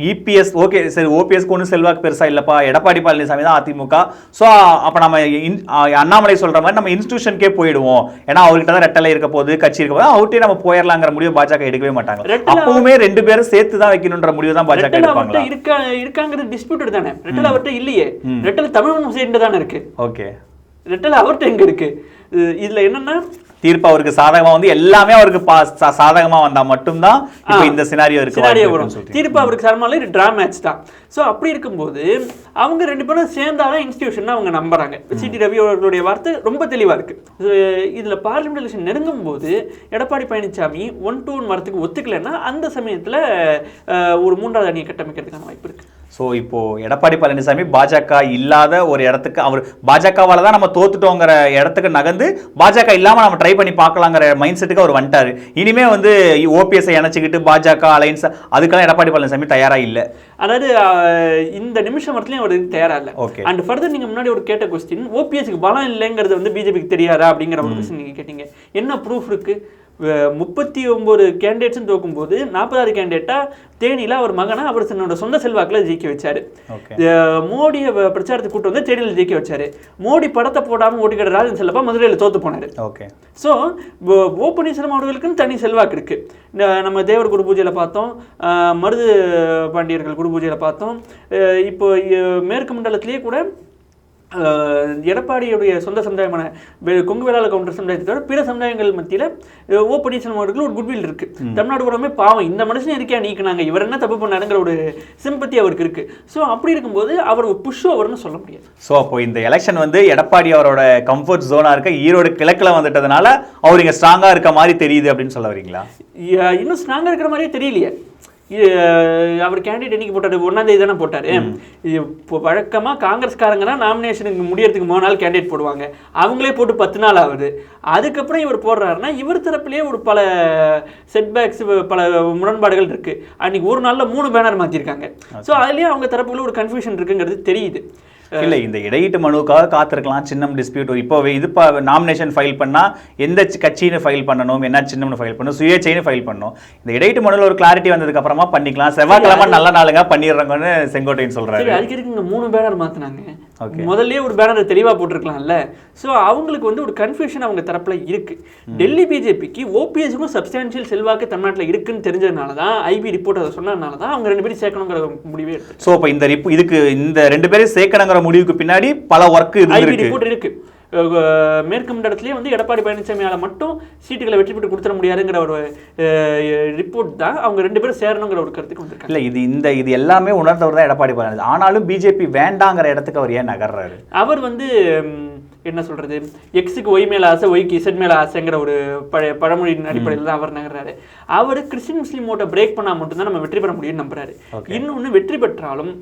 இபிஎஸ் ஓகே சரி, ஓபிஎஸ் ஒன்றும் செல்வாக்கு பெருசா இல்லப்பா, எடப்பாடி பழனிசாமி தான் அதிமுக, ஸோ அப்ப நம்ம அண்ணாமலை சொல்ற மாதிரி நம்ம இன்ஸ்டிடியூஷனுக்கே போயிடுவோம், ஏன்னா அவர்கிட்ட தான் ரெட்டலை இருக்க போது, கட்சி இருக்க போது, அவர்கிட்டே நம்ம போயிடலாங்கிற முடிவு பாஜக எடுக்கவே மாட்டாங்க. அப்பவுமே 2 பேரும் சேர்த்து தான் வைக்கணும்ன்ற முடிவு தான் பாஜக எடுப்பாங்க. இருக்காங்கிறது டிஸ்பியூட்டட் தானே, ரெட்டலை அவர்கிட்ட இல்லையே, ரெட்டலை தமிழ் சைடு தானே இருக்கு. ஓகே, ரெட்டலை அவர்கிட்ட எங்க இருக்கு? இதுல என்னன்னா தீர்ப்பு அவருக்கு சாதகமா வந்து எல்லாமே அவருக்கு சாதகமா வந்தா மட்டும்தான் இப்போ இந்த சினாரியோ இருக்கு. தீர்ப்பு அவருக்கு சரமால இது டிரா மேட்ச் தான். ஸோ அப்படி இருக்கும்போது அவங்க 2 பேரும் சேர்ந்தாதான் இன்ஸ்டிடியூஷன் அவங்க நம்புறாங்க. சி.டி. ரவி அவர்களுடைய வார்த்தை ரொம்ப தெளிவா இருக்கு. இதுல பார்லிமெண்ட் எலெக்ஷன் நெருங்கும் போது எடப்பாடி பழனிசாமி 1-to-1 வரத்துக்கு ஒத்துக்கலைன்னா அந்த சமயத்துல ஒரு 3வது அணியை கட்டமைக்கிறதுக்கான வாய்ப்பு இருக்கு. ஸோ இப்போ எடப்பாடி பழனிசாமி பாஜக இல்லாத ஒரு இடத்துக்கு, அவர் பாஜகவால தான் நம்ம தோத்துட்டோங்கிற இடத்துக்கு நகர்ந்து பாஜக இல்லாம நம்ம ட்ரை பண்ணி பார்க்கலாங்கிற மைண்ட் செட்டுக்கு அவர் வந்துட்டாரு. இனிமே வந்து ஓபிஎஸ் இணைச்சிக்கிட்டு பாஜக அலைன்ஸ் அதுக்கெல்லாம் எடப்பாடி பழனிசாமி தயாரா இல்லை. அதாவது இந்த நிமிஷம் வரத்துலயும் அவர் தயாரா இல்லை. அண்ட் ஃபர்தர் நீங்க முன்னாடி ஒரு கேட்ட கொஸ்டின், ஓபிஎஸ்க்கு பலம் இல்லைங்கிறது வந்து பிஜேபிக்கு தெரியாதா அப்படிங்கிற ஒரு கொஸ்டின் நீங்க கேட்டீங்க. என்ன ப்ரூஃப் இருக்கு? 39 கேண்டிடேட்ஸும் தோக்கும்போது 40வது கேண்டிடேட்டா தேனியில அவர் மகனை அவர் தன்னோட சொந்த செல்வாக்குல ஜெயிக்க வச்சாரு. மோடியை பிரச்சாரத்துக்கு கூட்டு வந்து தேனியில் ஜெயிக்க வச்சாரு. மோடி படத்தை போடாம ஓட்டிக்கிற ராஜன் செல்லப்பா மதுரையில் தோத்து போனாரு. ஸோ ஓ பன்னீர்செல்வம் அவர்களுக்குன்னு தனி செல்வாக்கு இருக்கு. நம்ம தேவர் குரு பூஜையில பார்த்தோம், மருது பாண்டியர்கள் குரு பூஜையில பார்த்தோம். இப்போ மேற்கு மண்டலத்திலேயே கூட எடப்பாடியுடைய சொந்த சமுதாயமான கொங்கு வேளாள கவுண்டர் சமுதாயத்தை தவிர பிற சமுதாயங்கள் மத்தியில் ஓ பன்னீர்செல்வம் அவர்கள் ஒரு குட்வில் இருக்கு. தமிழ்நாடு கூடமே பாவம் இந்த மனுஷன் இருக்கியா நீக்கினாங்க, இவர் என்ன தப்பு பண்ணாருங்கிற ஒரு சிம்பத்தி அவருக்கு இருக்கு. ஸோ அப்படி இருக்கும்போது அவர் புஷ் ஓவர்னு சொல்ல முடியாது. ஸோ அப்போ இந்த எலெக்ஷன் வந்து எடப்பாடி அவரோட கம்ஃபர்ட் ஜோனா இருக்க ஈரோடு கிழக்குல வந்துட்டதுனால அவர் இங்க ஸ்ட்ராங்கா இருக்க மாதிரி தெரியுது அப்படின்னு சொல்ல வரீங்களா? இன்னும் ஸ்ட்ராங்கா இருக்கிற மாதிரியே தெரியலையே. அவர் கேண்டிடேட் என்னைக்கு போட்டாரு? 1ஆம் தேதி தானே போட்டாரு. இப்போ வழக்கமாக காங்கிரஸ்காரங்க தான் நாமினேஷனுக்கு முடியறதுக்கு 3 நாள் கேண்டிடேட் போடுவாங்க. அவங்களே போட்டு 10 நாள் ஆகுது. அதுக்கப்புறம் இவர் போடுறாருன்னா இவர் தரப்புலேயே ஒரு பல செட்பேக்ஸ், பல முரண்பாடுகள் இருக்கு. அன்னைக்கு ஒரு நாளில் 3 பேனர் மாற்றிருக்காங்க. ஸோ அதுலேயே அவங்க தரப்புல ஒரு கன்ஃபியூஷன் இருக்குங்கிறது தெரியுது. இல்லை, இந்த இடையீட்டு மனுவுக்காக காத்திருக்கலாம். சின்னம் டிஸ்பியூட் இப்போ இது நாமினேஷன் ஃபைல் பண்ணால் எந்த கட்சின்னு ஃபைல் பண்ணணும், என்ன சின்னம்னு ஃபைல் பண்ணணும், சுயேட்சைன்னு ஃபைல் பண்ணணும். இந்த இடையீட்டு மனுவில் ஒரு கிளாரிட்டி வந்ததுக்கு அப்புறமா பண்ணிக்கலாம். செவ்வாய்க்கிழமை நல்ல நாளுங்க பண்ணிடுறாங்கன்னு செங்கோட்டையன் சொல்றாரு. அதுக்கு இருக்கு 3 பேனர் மாற்றினாங்க. முதல்ல ஒரு பேனரை தெளிவாக போட்டிருக்கலாம்ல. ஸோ அவங்களுக்கு வந்து ஒரு கன்ஃபியூஷன் அவங்க தரப்புல இருக்கு. டெல்லி பிஜேபிக்கு ஓபிஎஸ்க்கும் சப்ஸ்டான்ஷியல் செல்வாக்கு தமிழ்நாட்டில் இருக்குன்னு தெரிஞ்சதுனால தான் ஐபி ரிப்போர்ட் அதை சொன்னதுனால தான் அவங்க 2 பேரும் சேர்க்கணுங்கிற முடிவே இருக்கு. ஸோ இப்போ இதுக்கு இந்த 2 பேரும் சேர்க்கணுங்கிற முடிவுக்கு பின்னாடி பல ஒர்க் இருக்கு. மேற்கு மண்டலத்திலேயே வந்து எடப்பாடி பழனிசாமியால மட்டும் சீட்டுகளை வெற்றி பெற்று கொடுத்துட முடியாதுங்கிற ஒரு ரிப்போர்ட் தான் அவங்க 2 பேரும் சேரணுங்கிற ஒரு கருத்துக்கு வந்திருக்காங்க. இல்ல இது எல்லாமே உணர்ந்தவர் தான் எடப்பாடி பழனிசாமி. ஆனாலும் பிஜேபி வேண்டாங்கிற இடத்துக்கு அவர் ஏன் நகர்றாரு? அவர் வந்து என்ன சொல்றது, எக்ஸுக்கு ஒய் மேல ஆசை, ஒய்க்கு இசட் மேல ஆசைங்கிற ஒரு பழமொழியின் அடிப்படையில் தான் அவர் நகர்றாரு. அவர் கிறிஸ்டின் முஸ்லீம் ஓட்டை பிரேக் பண்ணா மட்டும்தான் நம்ம வெற்றி பெற முடியும்னு நம்புறாரு. இன்னொன்னு, வெற்றி பெற்றாலும்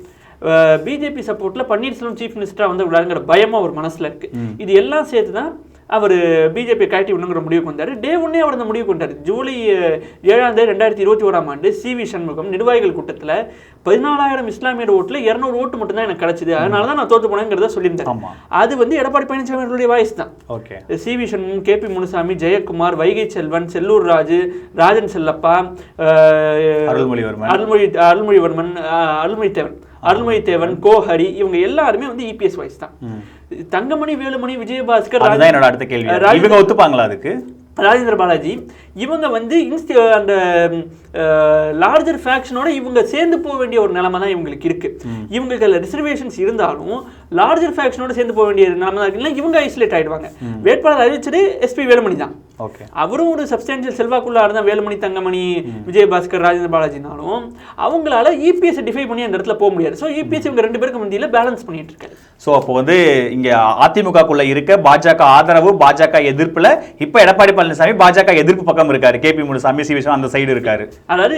பிஜேபி சப்போர்ட்ல பன்னீர்செல்வம் சீஃப் மினிஸ்டரா வந்து விளையாடுங்கிற பயமா ஒரு மனசுல இருக்கு. இது எல்லாம் சேர்த்துதான் அவர் பிஜேபி கழட்டி விடணுங்கிற முடிவுக்கு வந்தார். டே ஒன்னே அவர் அந்த முடிவுக்கு வந்தார். ஜூலை 7 2021 CV சண்முகம் நிர்வாகிகள் கூட்டத்தில் 14,000 இஸ்லாமியர் ஓட்டுல 200 ஓட்டு மட்டும் தான் எனக்கு கிடைச்சது, அதனால தான் நான் தோற்று போனேங்கிறத சொல்லியிருந்தேன். அது வந்து எடப்பாடி பழனிசாமி அவர்களுடைய வாய்ஸ் தான். CV சண்முகம், KP முனுசாமி, ஜெயக்குமார், வைகை செல்வன், செல்லூர் ராஜு, ராஜன் செல்லப்பா, அருள்மொழித்தேவன், கோஹரி, இவங்க எல்லாருமே வந்து EPS வாய்ஸ் தான். தங்கமணி, வேலுமணி, விஜயபாஸ்கர், என்னோட அடுத்த கேள்வி, இவங்க ஒத்துப்பாங்களா அதுக்கு? ராஜேந்திர பாலாஜி, இவங்க வந்து அந்த லார்ஜர் ஃபேக்ஷனோட இவங்க சேர்ந்து போக வேண்டிய ஒரு நிலைமை தான் இவங்களுக்கு இருக்கு. இவங்களுக்கு ரிசர்வேஷன்ஸ் இருந்தாலும் லார்ஜர் ஃபேக்ஷனோட சேர்ந்து போக வேண்டிய நிலைமை தான் இருக்குன்னா இவங்க ஐசோலேட் ஆயிடுவாங்க. வேட்பாளர் அறிவிச்சது SP வேலுமணி தான். அவரும் ஒரு சப்ஸ்டான்சியல் செல்வாக்குள்ள தான். வேலுமணி, தங்கமணி, விஜயபாஸ்கர், ராஜேந்திர பாலாஜினாலும் அவங்களால EPS டிஃபை பண்ணி அந்த இடத்துல போக முடியாது. ஸோ EPS இவங்க 2 பேருக்கு மத்தியில் பேலன்ஸ் பண்ணிட்டு இருக்காரு. ஸோ அப்போ வந்து இங்க அதிமுகக்குள்ள இருக்க பாஜக ஆதரவு, பாஜக எதிர்ப்புல இப்ப எடப்பாடி பழனிசாமி பாஜக எதிர்ப்பு பக்கம் இருக்காரு. KP முனுசாமி, CV அந்த சைடு இருக்காரு. அதாவது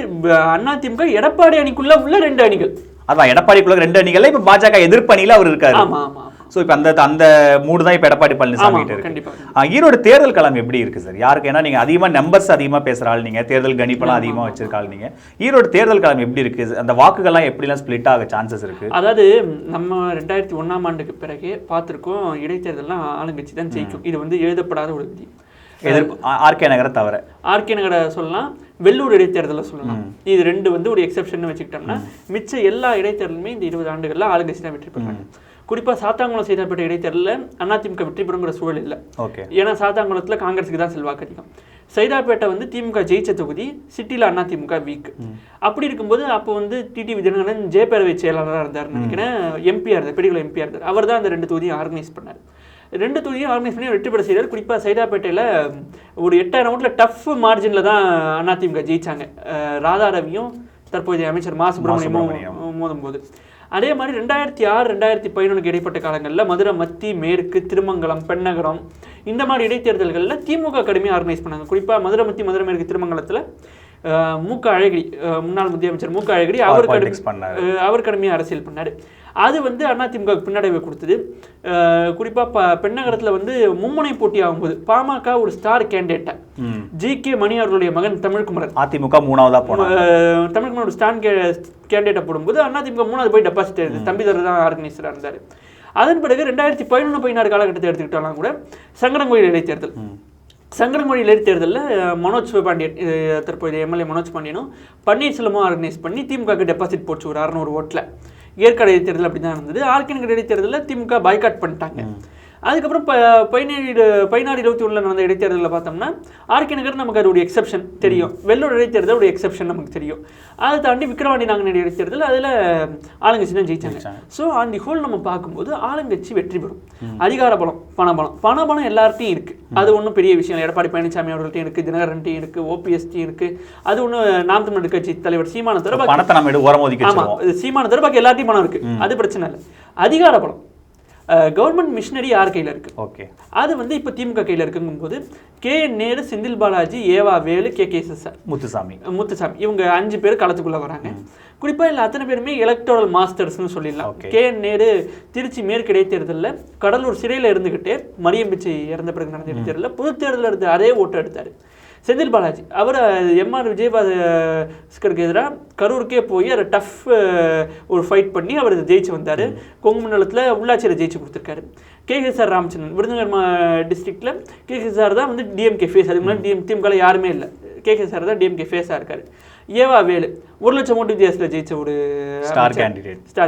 அதிமுக எடப்பாடி அணிக்குள்ள உள்ள 2 அணிகள். அதான் எடப்பாடிக்குள்ள 2 அணிகள், இப்ப பாஜக எதிர்ப்பு அணியில அவர் இருக்காரு. ஆமா ஆமா. ஸோ இப்போ அந்த மூடு தான் இப்போ எடப்பாடி பழனிசாமி கிட்ட இருக்கு. ஈரோடு தேர்தல் களம் எப்படி இருக்கு சார்? யாருக்கு, ஏன்னா நீங்க அதிகமா நம்பர்ஸ் அதிகமா பேசுறாள், நீங்க தேர்தல் கணிப்பெல்லாம் அதிகமா வச்சிருக்காள், நீங்க ஈரோடு தேர்தல் களம் எப்படி இருக்கு? அந்த வாக்குகள்லாம் எப்படிலாம் ஸ்பிளிட் ஆக சான்சஸ் இருக்கு? அதாவது நம்ம 2001 பிறகு பார்த்துருக்கோம், இடைத்தேர்தல்லாம் ஆளுங்கட்சி தான் ஜெயிக்கும். இது வந்து எழுதப்படாத ஒரு விதி. RK நகரை தவிர RK நகரை சொல்லலாம், வெள்ளூர் இடைத்தேர்தலை சொல்லலாம். இது 2 வந்து ஒரு எக்ஸெப்ஷன் வச்சுக்கிட்டோம்னா மிச்ச எல்லா இடைத்தேர்தலுமே இந்த 20 ஆண்டுகள்ல ஆளுங்கட்சி தான் வெற்றி பெறாங்க. குறிப்பா சாத்தாங்குளம் சைதாப்பேட்டை இடைத்தேர்தலில் அதிமுக வெற்றி பெறுங்கிற சூழல் இல்லை. ஏன்னா சாத்தாங்குளத்தில் காங்கிரஸுக்கு தான் செல்வாக்கு அதிகம். சைதாப்பேட்டை வந்து திமுக ஜெயிச்ச தொகுதி, சிட்டியில் அதிமுக வீக். அப்படி இருக்கும்போது அப்போ வந்து TT விஜயநகரன் ஜெயபேரவை செயலாளராக இருந்தார்னு நினைக்கிறேன், எம்பியாக இருந்தார், பெரியகுளம் எம்பியாக இருந்தார். அவர் தான் அந்த 2 தொகுதியும் ஆர்கனைஸ் பண்ணார். 2 தொகுதியும் ஆர்கனைஸ் பண்ணி வெற்றி பெற செய்தார். குறிப்பாக சைதாப்பேட்டையில் ஒரு 8000 ஓட்டில் டஃப் மார்ஜினில் தான் அதிமுக ஜெயிச்சாங்க. ராதாரவியும் தற்போதைய அமைச்சர் மா சுப்பிரமணியமும் மோதும்போது. அதே மாதிரி 2006 2011 இடைப்பட்ட காலங்களில் மதுரை மத்தி, மேற்கு, திருமங்கலம், பெண்ணகரம் இந்த மாதிரி இடைத்தேர்தல்களில் திமுக கடுமையாக ஆர்கனைஸ் பண்ணாங்க. குறிப்பாக மதுரை மத்தி, மதுரை மேற்கு, திருமங்கலத்தில் மூக்க அழகிரி, முன்னாள் மத்திய அமைச்சர் மூக்க அழகிரி, அவர் கடுமையாக அரசியல் பண்ணார். அது வந்து அதிமுக பின்னடைவை கொடுத்தது. குறிப்பாக பெண்ணகரத்தில் வந்து மும்முனை போட்டி ஆகும்போது பாமக ஒரு ஸ்டார் கேண்டிடேட்டை GK மணி அவர்களுடைய மகன் தமிழ்குமரன், அதிமுக 3ஆவதா போனாங்க. தமிழ்குமரன் ஸ்டார் கேண்டிடேட்டை போடும்போது அதிமுக 3வது போய் டெபாசிட் ஆயிருது. தம்பிதர் தான் ஆர்கனைசராக இருந்தார். அதன் பிறகு 2011-16 காலகட்டத்தை எடுத்துக்கிட்டாலும் கூட சங்கரங்கோயில் இடைத்தேர்தல், சங்கரங்கோயில் இடைத்தேர்தலில் மனோஜ் பாண்டியன், தற்போதைய MLA மனோஜ் பாண்டியனும் பன்னீர்செல்வமும் ஆர்கனைஸ் பண்ணி திமுகவுக்கு டெபாசிட் போச்சு ஒரு 600 ஓட்டில். ஏற்காடு இடைத்தேர்தல் அப்படி தான் இருந்தது. RK நகர் இடைத்தேர்தலில் திமுக பாய்காட் பண்ணிட்டாங்க. அதுக்கப்புறம் 17-21 நடந்த இடைத்தேர்தலில் பார்த்தோம்னா RK நகர் நமக்கு அது ஒரு எக்ஸப்ஷன் தெரியும், வெள்ளூர் இடைத்தேர்தல் ஒரு எக்ஸப்ஷன் நமக்கு தெரியும். அதை தாண்டி விக்கிரவாண்டி நாங்குநேரி இடைத்தேர்தல் அதில் ஆளுங்கட்சி தான் ஜெயிச்சாங்க. ஸோ ஆன் தி ஹோல் நம்ம பார்க்கும்போது ஆளுங்கட்சி வெற்றி பெறும். அதிகார பலம், பணபலம் எல்லார்ட்டையும் இருக்கு. அது ஒன்றும் பெரிய விஷயம். எடப்பாடி பழனிசாமி அவர்கள்ட்டையும் இருக்கு, தினகரன்ட்டையும் இருக்கு, OPS-டையும் இருக்கு. அது ஒன்றும் நாம் தமிழர் கட்சி தலைவர் சீமான தர பணத்தை நம்ம ஓரம் ஒதுக்கி, ஆமா சீமான தர பாக்கி எல்லார்ட்டையும் பணம் இருக்கு, அது பிரச்சனை இல்லை. அதிகார பலம், கவர்மெண்ட் மிஷினரி யார் கையில் இருக்கு, அது வந்து இப்போ திமுக கையில் இருக்குங்கும் போது KN நேரு, செந்தில் பாலாஜி, ஏவா வேலு, KKSSR, முத்துசாமி இவங்க 5 பேர் களத்துக்குள்ள வராங்க. குறிப்பாக இல்லை அத்தனை பேருமே எலக்டோரல் மாஸ்டர்ஸ்னு சொல்லிடலாம். KN நேரு திருச்சி மேற்கு இடைத்தேர்தலில் கடலூர் சிறையில் இருந்துகிட்டே மரியம் பிச்சை இறந்த பிறகு நடந்த இடைத்தேர்தலில் பொது தேர்தலில் எடுத்து அதே ஓட்டு எடுத்தார். செந்தில் பாலாஜி அவர் MR விஜயபாஸ்கருக்கு எதிராக கரூருக்கே போய் அதை டஃப் ஒரு ஃபைட் பண்ணி அவர் ஜெயிச்சு வந்தார். கொங்கு மண்டலத்தில் உள்ளாட்சியில் ஜெயிச்சு கொடுத்துருக்காரு. KKSR ராமச்சந்திரன் விருதுநகர் டிஸ்ட்ரிக்டில் KKSR தான் வந்து DMK ஃபேஸ். அதுக்கு முன்னாடி திமுகவில் யாருமே இல்லை, KKSR தான் DMK ஃபேஸாக இருக்காரு. ஏவா வேலு 1 லட்சம் ஓட்டு வித்தியாசத்தில் ஜெயிச்ச ஒரு ஸ்டார்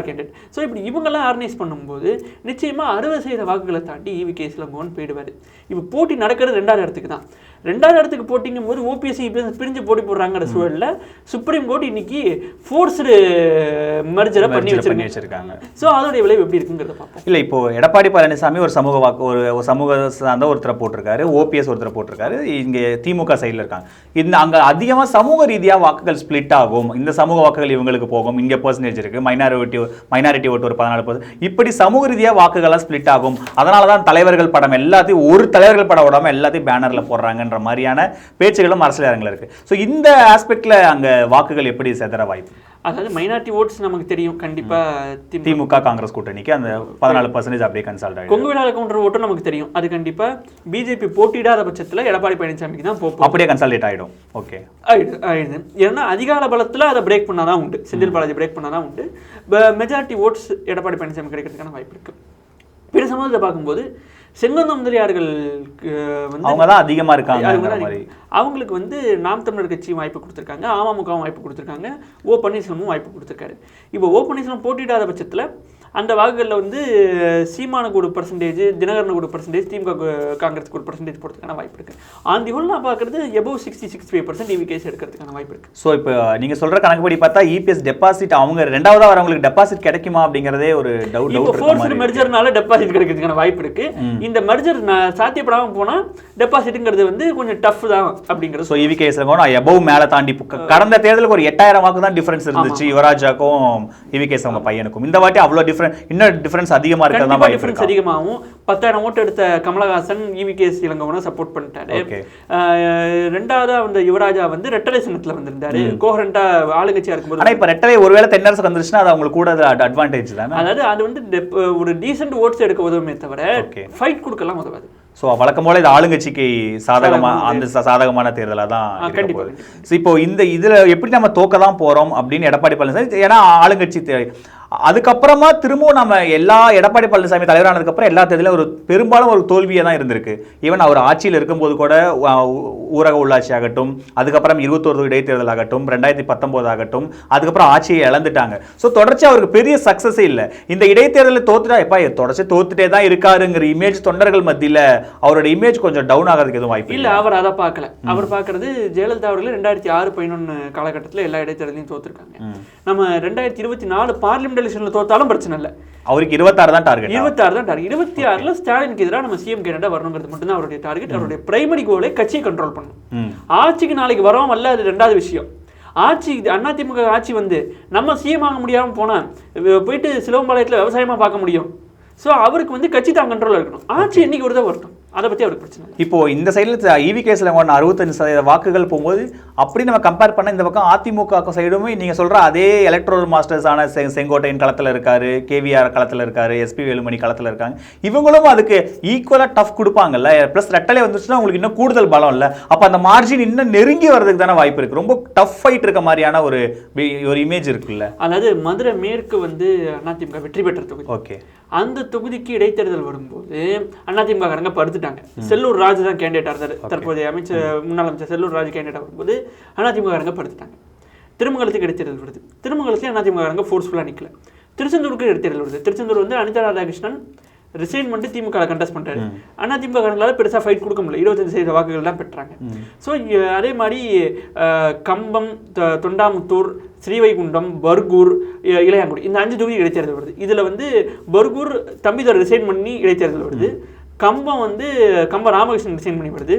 கேண்டிடேட். ஸோ இப்படி இவங்கெல்லாம் ஆர்கனைஸ் பண்ணும்போது நிச்சயமாக 60% வாக்குகளை தாண்டி EVK இளங்கோவன் போயிடுவார். இப்போ போட்டி நடக்கிறது 2வது இடத்துக்கு தான். 2வது இடத்துக்கு போட்டிங்கும் போது OPS பிரிஞ்சு போட்டி போடுறாங்கிற சூழலில் சுப்ரீம் கோர்ட் இன்னைக்கு ஃபோர்ஸ்டு மெர்ஜரை பண்ணி வச்சிருக்காங்க. ஸோ அதோடைய விளைவு எப்படி இருக்குங்கிறத பார்ப்போம். இல்லை இப்போ எடப்பாடி பழனிசாமி ஒரு சமூக வாக்கு ஒரு சமூக சார்ந்த ஒருத்தரை போட்டிருக்காரு, OPS ஒருத்தரை போட்டிருக்காரு, இங்கே திமுக சைடில் இருக்காங்க. இந்த அங்கே அதிகமாக சமூக ரீதியாக வாக்குகள் வாக்குகள் ஸ்பிளிட் ஆகும், இந்த சமூக வாக்குகள் இவங்களுக்கு போகும், இங்கே பெர்சன்டேஜ் இருக்கு, மைனாரிட்டி ஓட்டு ஒரு 14%, இப்படி சமூக ரீதியாக வாக்குகள்லாம் ஸ்பிளிட் ஆகும். அதனால தான் தலைவர்கள் படம் எல்லாத்தையும் ஒரு தலைவர்கள் படம் விடாமல் எல்லாத்தையும் பேனர்ல போடுறாங்கன்ற மாதிரியான பேச்சுகளும் அரசியல் அரங்கில் இருக்கு. ஸோ இந்த ஆஸ்பெக்ட்ல அங்க வாக்குகள் எப்படி செதற வாய்ப்பு? அதாவது மைனாரிட்டி ஓட்ஸ் நமக்கு தெரியும், கண்டிப்பா திமுக காங்கிரஸ் கூட்டணிக்கு அந்த 14% அப்படியே கன்சால்ட் ஆகும். கொங்கு வேளாள கவுண்டர் ஓட்டும் நமக்கு தெரியும், அது கண்டிப்பா பிஜேபி போட்டியிடாத பட்சத்துல எடப்பாடி பழனிசாமிக்கு தான் போகும், அப்படியே கன்சால்டேட் ஆயிடும். ஓகே, ஆயிடுது. ஏன்னா அதிகார பலத்துல அதை பிரேக் பண்ணாதான் உண்டு, செந்தில் பாலாஜி பிரேக் பண்ணாதான் உண்டு, மெஜாரிட்டி ஓட்ஸ் எடப்பாடி பழனிசாமி கிடைக்கிறதுக்கான வாய்ப்பு இருக்கு. பிற சமூகத்தை பார்க்கும்போது செங்கோந்தம் முதலியார்களுக்கு வந்து அவங்க தான் அதிகமாக இருக்காங்க. அவங்களுக்கு வந்து நாம் தமிழர் கட்சியும் வாய்ப்பு கொடுத்துருக்காங்க, அமமுகவும் வாய்ப்பு கொடுத்துருக்காங்க, ஓ பன்னீர்செல்வமும் வாய்ப்பு கொடுத்துருக்காரு. இப்போ ஓ பன்னீர்செல்வம் போட்டியிடாத பட்சத்தில் அந்த வாக்குகளில் வந்து சீமானுக்கு ஒரு பர்சன்டேஜ், தினகரனுக்கு ஒரு பர்சன்டேஜ், திமுக காங்கிரஸுக்கு ஒரு பர்சன்டேஜ் போடுறதுக்கான வாய்ப்பு இருக்குது. ஆன் தி ஹோல் நான் பார்க்குறது எபோவ் 60-65% EVKS எடுக்கிறதுக்கான வாய்ப்பு இருக்குது. ஸோ இப்போ நீங்கள் சொல்கிற கணக்குப்படி பார்த்தா EPS டெபாசிட் அவங்க ரெண்டாவதாக வரவங்களுக்கு டெபாசிட் கிடைக்குமா அப்படிங்கிறதே ஒரு டவுட். இப்போ ஃபோர்ஸ்டு மெர்ஜர்னால டெபாசிட் கிடைக்கிறதுக்கான வாய்ப்பு இருக்குது. இந்த மெர்ஜர் சாத்தியப்படாமல் போனால் டெபாசிட்டுங்கிறது வந்து கொஞ்சம் டஃப் தான் அப்படிங்கிறது. ஸோ EVKS எபோவ் மேலே தாண்டி கடந்த தேர்தலுக்கு ஒரு 8000 வாக்கு தான் டிஃபரன்ஸ் இருந்துச்சு யுவராஜாக்கும் EVKS அவங்க பையனுக்கும். இந்த வாட்டி அவ்வளோ இன்னும் டிஃபரன்ஸ் அதிகமா இருக்கிறதா டிஃபரன்ஸ் அதிகமாகும். 10,000 ஓட்டு எடுத்த கமலஹாசன் EVKS இளங்கோவனை சப்போர்ட் பண்ணிட்டாரு. ரெண்டாவதா வந்து யுவராஜா வந்து ரெட்டலை சின்னத்துல வந்திருந்தாரு, கோஹரண்டா ஆளுங்கட்சியா இருக்கும்போது. ஆனா இப்ப ரெட்டலை ஒருவேளை தென்னரசு வந்துருச்சுன்னா அது அவங்களுக்கு கூட அட்வான்டேஜ் தானே. அதாவது அது வந்து ஒரு டீசென்ட் ஓட்ஸ் எடுக்க உதவுமே தவிர ஃபைட் கொடுக்கலாம் உதவாது. ஸோ வழக்கம் போல இது ஆளுங்கட்சிக்கு சாதகமான தேர்தலாக தான். இப்போ இதுல எப்படி நம்ம தோக்க தான் போறோம் அப்படின்னு எடப்பாடி பழனிசாமி, ஏன்னா ஆளுங்கட்சி அதுக்கப்புறமா திரும்பவும் நம்ம எல்லா எடப்பாடி பழனிசாமி தலைவரானதுக்கு அப்புறம் எல்லா தேர்தலும் ஒரு பெரும்பாலும் ஒரு தோல்வியாக தான் இருந்திருக்கு. ஈவன் அவர் ஆட்சியில் இருக்கும்போது கூட ஊரக உள்ளாட்சி ஆகட்டும், அதுக்கப்புறம் 21 இடைத்தேர்தல் ஆகட்டும், 2019 ஆகட்டும், அதுக்கப்புறம் ஆட்சியை இழந்துட்டாங்க. ஸோ தொடர்ச்சி அவருக்கு பெரிய சக்சஸே இல்லை. இந்த இடைத்தேர்தலில் தோத்துட்டா எப்பா தொடர்ச்சி தோத்துட்டே தான் இருக்காருங்கிற இமேஜ் தொண்டர்கள் மத்தியில் அவரோட இமேஜ் கொஞ்சம் டவுன் ஆகிறதுக்கு எதுவும் வாய்ப்பு இல்லை. அவர் அதை பார்க்கல. அவர் பார்க்கறது ஜெயலலிதா அவர்கள் 2006-11 காலகட்டத்தில் எல்லா இடைத்தேர்தலையும் தோத்துருக்காங்க. நம்ம 2024 பார்லிமெண்ட் எலெக்ஷன்ல தோத்தாலும் பிரச்சனை இல்லை. அவருக்கு 26 தான் டார்கெட். 26 ஸ்டாலினுக்கு எதிராக நம்ம சிஎம் கேண்டிடேட்டா வரணுங்கிறது மட்டும் தான் அவருடைய டார்கெட். அவருடைய பிரைமரி கோலை கட்சியை கண்ட்ரோல் பண்ணணும். ஆட்சிக்கு நாளைக்கு வரோம் அல்ல, அது ரெண்டாவது விஷயம். ஆட்சி அதிமுக ஆட்சி வந்து நம்ம சிஎம் ஆக முடியாமல் போனா போயிட்டு சிலவம்பாளையத்தில் விவசாயமா பார்க்க முடியும். ஸோ அவருக்கு வந்து கட்சி தான் கண்ட்ரோல் இருக்கணும். ஆட்சி என்னைக்கு ஒரு தான் வரட்டும், அதை பற்றி அவருக்கு பிரச்சனை. இப்போ இந்த சைடில் EVKSல 65% வாக்குகள் போகும்போது அப்படி நம்ம கம்பேர் பண்ண இந்த பக்கம் அதிமுக சைடுமே நீங்கள் சொல்கிற அதே எலக்ட்ரல் மாஸ்டர்ஸான செங்கோட்டையன் களத்தில் இருக்காரு, KVR களத்தில் இருக்காரு, SP வேலுமணி களத்தில் இருக்காங்க. இவங்களும் அதுக்கு ஈக்குவலாக டஃப் கொடுப்பாங்கல்ல. ப்ளஸ் ரெட்டலை வந்துச்சுன்னா உங்களுக்கு இன்னும் கூடுதல் பலம் இல்லை. அப்போ அந்த மார்ஜின் இன்னும் நெருங்கி வர்றதுக்கு தானே வாய்ப்பு இருக்குது. ரொம்ப டஃப் ஃபைட் இருக்க மாதிரியான ஒரு இமேஜ் இருக்குல்ல. அதாவது மதுரை மேற்கு வந்து அதிமுக வெற்றி பெற்ற தொகுதி. ஓகே, அந்த தொகுதிக்கு இடைத்தேர்தல் வரும்போது அதிமுக காரங்க படுத்துட்டாங்க. செல்லூர் ராஜு தான் கேண்டிடேட்டா இருந்தாரு. தற்போதைய முன்னாள் அமைச்சர் செல்லூர் ராஜு கேண்டிடேட்டா வரும்போது அதிமுக காரங்க படுத்துட்டாங்க. திருமங்கலத்துக்கு இடைத்தேர்தல் வருது. திருமங்கலத்துலேயும் அதிமுக காரங்க ஃபோர்ஸ்ஃபுல்லாக நிற்கல. திருச்செந்தூருக்கு இடைத்தேர்தல் வருது. திருச்செந்தூர் வந்து அனிதா ராதாகிருஷ்ணன் ரிசைன் பண்ணிட்டு திமுக கண்டெஸ்ட் பண்ணுறாரு. அதிமுக காரங்களால பெருசாக ஃபைட் கொடுக்க முடியல, 25% வாக்குகள் தான் பெற்றாங்க. ஸோ அதே மாதிரி கம்பம், தொண்டாமுத்தூர், ஸ்ரீவைகுண்டம், பர்கூர், இளையாங்குடி, இந்த 5 தொகுதி இடைத்தேர்தல் வருது. இதில் வந்து பர்கூர் தம்பிதுரை ரிசைன் பண்ணி இடைத்தேர்தல் வருது. கம்பம் வந்து கம்ப ராமகிருஷ்ணன் ரிசைன் பண்ணி வருது.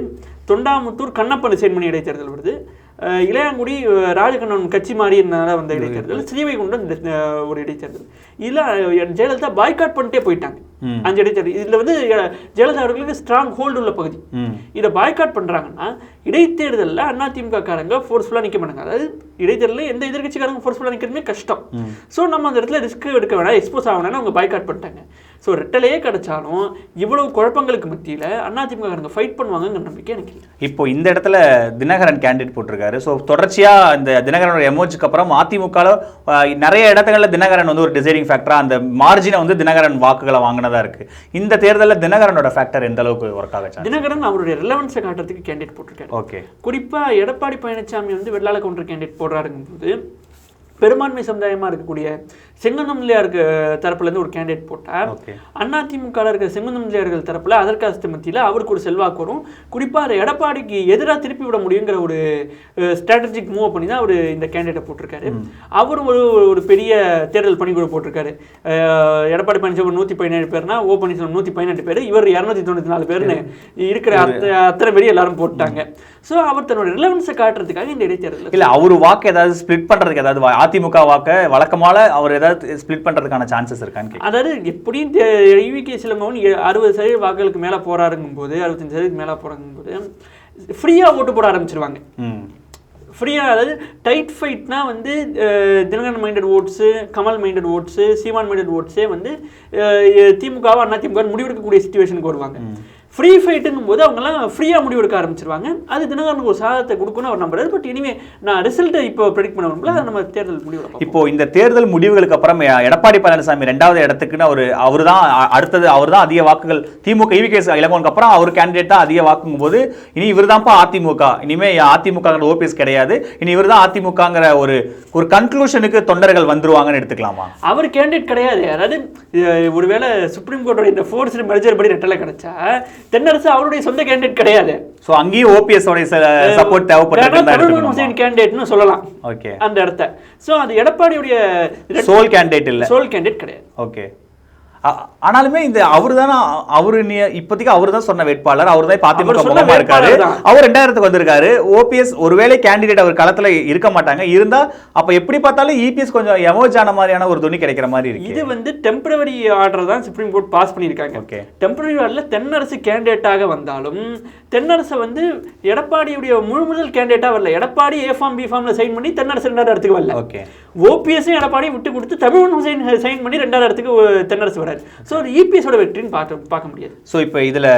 தொண்டாமுத்தூர் கண்ணப்பன் ரிசைன் பண்ணி இடைத்தேர்தல் வருது. இளையாங்குடி ராஜகண்ணன் கட்சி மாறினால வந்த இடைத்தேர்தல். ஸ்ரீவைகுண்டம் ஒரு இடைத்தேர்தல். இதில் ஜெயலலிதா பாய்காட் பண்ணிட்டே போயிட்டாங்க 5 இடைத்தேர்தல். இதில் வந்து ஜெயலலிதா அவர்களுக்கு ஸ்ட்ராங் ஹோல்டு உள்ள பகுதி. இதை பாய்காட் பண்ணுறாங்கன்னா இடைத்தேர்தலில் அதிமுக காரங்க ஃபோர்ஸ்ஃபுல்லாக நிற்க மாட்டாங்க. அதாவது இடைத்தேர்தலில் எந்த எதிர்கட்சிக்காரங்க ஃபோர்ஸ்ஃபுல்லாக நிற்கிறதுமே கஷ்டம். ஸோ நம்ம அந்த இடத்துல ரிஸ்க் எடுக்க வேணாம், எக்ஸ்போஸ் ஆகணும்னு அவங்க பாய்காட் பண்ணிட்டாங்க. ஸோ ரெட்டலையே கிடைச்சாலும் இவ்வளவு குழப்பங்களுக்கு மத்தியில் அதிமுக காரங்க ஃபைட் பண்ணுவாங்கங்கிற நம்பிக்கை எனக்கு இல்லை. இப்போ இந்த இடத்துல தினகரன் கேண்டிடேட் போட்டிருக்காரு. ஸோ தொடர்ச்சியாக இந்த தினகரனோட எமோஜுக்கு அப்புறம் அதிமுகவில் நிறைய இடங்களில் தினகரன் வந்து ஒரு டிசைடிங் ஃபேக்டராக அந்த மார்ஜினை வந்து தினகரன் வாக்குகளை வாங்கினதா இருக்கு. இந்த தேர்தலில் தினகரனோட ஃபேக்டர் எந்த அளவுக்கு ஒர்க் ஆகுச்சு? தினகரன் அவருடைய ரிலவன்ஸை காட்டுறதுக்கு கேண்டிடேட் போட்டிருக்காரு. ஓகே, குறிப்பாக எடப்பாடி பழனிசாமி வந்து வெள்ளாள கவுண்டர் கேண்டிடேட் போடுறாருங்கும் போது பெரும்பான்மை சமுதாயமா இருக்கக்கூடிய செங்கந்தமிழ்லையாருக்கு தரப்புலேருந்து ஒரு கேண்டிடேட் போட்டார். அதிமுக இருக்கிற செங்கந்தமிழ்லையார்கள் தரப்புல அதற்காஸ்து மத்தியில் அவருக்கு ஒரு செல்வாக்கு வரும். குறிப்பாக எடப்பாடிக்கு எதிராக திருப்பி விட முடியுங்கிற ஒரு ஸ்ட்ராட்டஜிக் மூவ் பண்ணி தான் அவர் இந்த கேண்டிடேட்டை போட்டிருக்காரு. அவர் ஒரு பெரிய தேர்தல் பணிக்குழு போட்டிருக்காரு. எடப்பாடி பழனிசாமி 117 பேர்னா, ஓ பன்னீர்செல்வம் 118 பேர், இவர் 294 பேர்னு இருக்கிற அத்தனை பேர் எல்லாரும் போட்டாங்க. ஸோ அவர் தன்னோட ரிலவன்ஸை காட்டுறதுக்காக இந்த இடைத்தேர்தல் இல்லை அவர் வாக்கு ஏதாவது ஸ்பிளிட் பண்ணுறதுக்கு ஏதாவது அதிமுக வாக்கை வழக்கமான அவர் ஏதாவது ஸ்பிளிட் பண்ணுறதுக்கான சான்சஸ் இருக்கான்னு, அதாவது எப்படியும் ஈவிகே இளங்கோவன் 60% வாக்குகளுக்கு மேலே போராடுங்கும் போது, 65% மேலே போராடுங்கும் போது ஃப்ரீயாக ஓட்டு போட ஆரம்பிச்சிருவாங்க. ஃப்ரீயாக, அதாவது டைட் ஃபைட்னா வந்து Dinakaran minded votes, Kamal minded votes, Seeman minded ஓட்ஸே வந்து திமுகவா அதிமுக முடிவெடுக்கக்கூடிய சிச்சுவேஷனுக்கு வருவாங்க. ஃப்ரீ ஃபைட்டுங்கும் போது அவங்கெல்லாம் ஃப்ரீயாக முடிவெடுக்க ஆரம்பிச்சிருவாங்க. அது தினகரனுக்கு ஒரு சாதத்தை கொடுக்கணும் அவர் நம்புறாரு. பட் இனிமேல் நான் ரிசல்ட்டை இப்போ ப்ரெடிக்ட் பண்ண முடியல, அதை நம்ம தேர்தல் முடிவு. இப்போ இந்த தேர்தல் முடிவுகளுக்கு அப்புறம் எடப்பாடி பழனிசாமி 2வது இடத்துக்குன்னு அவர் தான் அடுத்தது, அவர் தான் அதிக வாக்குகள் திமுக ஈவிகே இளங்கோவனுக்கு அப்புறம் அவர் கேண்டிடேட் தான் அதிக வாக்குங்கும் போது இனி இவர் தான்ப்பா அதிமுக, இனிமே அதிமுக ஓபிஎஸ் கிடையாது, இனி இவர் தான் அதிமுகங்கிற ஒரு கன்க்ளூஷனுக்கு தொண்டர்கள் வந்துருவாங்கன்னு எடுத்துக்கலாமா? அவர் கேண்டிடேட் கிடையாது. அதாவது ஒருவேளை சுப்ரீம் கோர்ட்டோட இந்த ஃபோர்ஸ் மெர்ஜர் படி ரெட்டலை கிடைச்சா தென்னரசு அவருடைய சொந்த கேண்டிடேட் கிடையாது. சோ அங்கேயும் ஓபிஎஸ் உடைய சப்போர்ட் தேவைப்படுது கேண்டிடேட்னு சொல்லலாம். ஓகே, அந்த இடத்தை. சோ அது எடப்பாடியுடைய சோல் கேண்டிடேட் இல்ல, சோல் கேண்டிடேட் கிடையாது. ஓகே. ஆனாலுமே இந்த அவரு தானே, இப்போதைக்கு அவரு தான் சொன்ன வேட்பாளர், அவர் தான் அதிமுக முகமா இருக்காரு. அவர் 2000க்கு வந்திருக்காரு. ஓபிஎஸ் ஒருவேளை கேண்டிடேட் அவர் களத்துல இருக்க மாட்டாங்க, இருந்தா அப்ப எப்படி பார்த்தாலும் இபிஎஸ் கொஞ்சம் எமோஜான மாதிரியான ஒரு துணி கிடைக்கிற மாதிரி இருக்கு. இது வந்து டெம்பரவரி ஆர்டர் தான் சுப்ரீம் கோர்ட் பாஸ் பண்ணியிருக்காங்க. ஓகே, டெம்பரரி ஆர்டர்ல தென்னரசு கேண்டிடேட்டாக வந்தாலும் தென்னரசு வந்து எடப்பாடியுடைய முதல் கேண்டிடேட்டா வரல. எடப்பாடி ஏ ஃபார்ம் பி ஃபார்ம்ல சைன் பண்ணி தென்னரசு 2வது இடத்துக்கு வரல. ஓகே, ஓபிஎஸ் எடப்பாடி விட்டு கொடுத்து தமிழ் ஹுசைன் சைன் பண்ணி 2வது இடத்துக்கு தென்னரசு வராரு. சோ இபிஎஸோட வெற்றின்னு பார்க்க முடியாது. சோ இப்போ இதுல